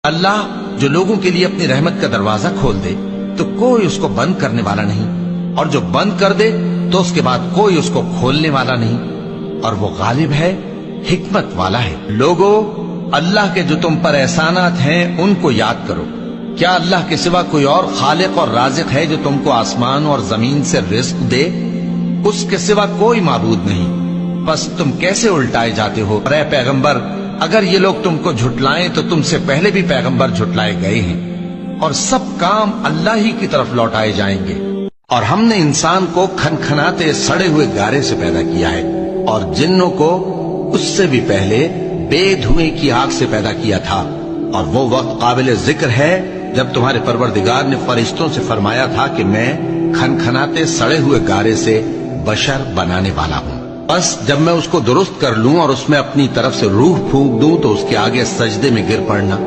اللہ جو لوگوں کے لیے اپنی رحمت کا دروازہ کھول دے تو کوئی اس کو بند کرنے والا نہیں، اور جو بند کر دے تو اس کے بعد کوئی اس کو کھولنے والا نہیں، اور وہ غالب ہے، حکمت والا ہے۔ لوگو، اللہ کے جو تم پر احسانات ہیں ان کو یاد کرو۔ کیا اللہ کے سوا کوئی اور خالق اور رازق ہے جو تم کو آسمان اور زمین سے رزق دے؟ اس کے سوا کوئی معبود نہیں، بس تم کیسے الٹائے جاتے ہو؟ اے پیغمبر، اگر یہ لوگ تم کو جھٹلائیں تو تم سے پہلے بھی پیغمبر جھٹلائے گئے ہیں، اور سب کام اللہ ہی کی طرف لوٹائے جائیں گے۔ اور ہم نے انسان کو کھنکھناتے سڑے ہوئے گارے سے پیدا کیا ہے، اور جنوں کو اس سے بھی پہلے بے دھوئیں کی آگ سے پیدا کیا تھا، اور وہ وقت قابل ذکر ہے جب تمہارے پروردگار نے فرشتوں سے فرمایا تھا کہ میں کھنکھناتے سڑے ہوئے گارے سے بشر بنانے والا ہوں، بس جب میں اس کو درست کر لوں اور اس میں اپنی طرف سے روح پھونک دوں تو اس کے آگے سجدے میں گر پڑنا۔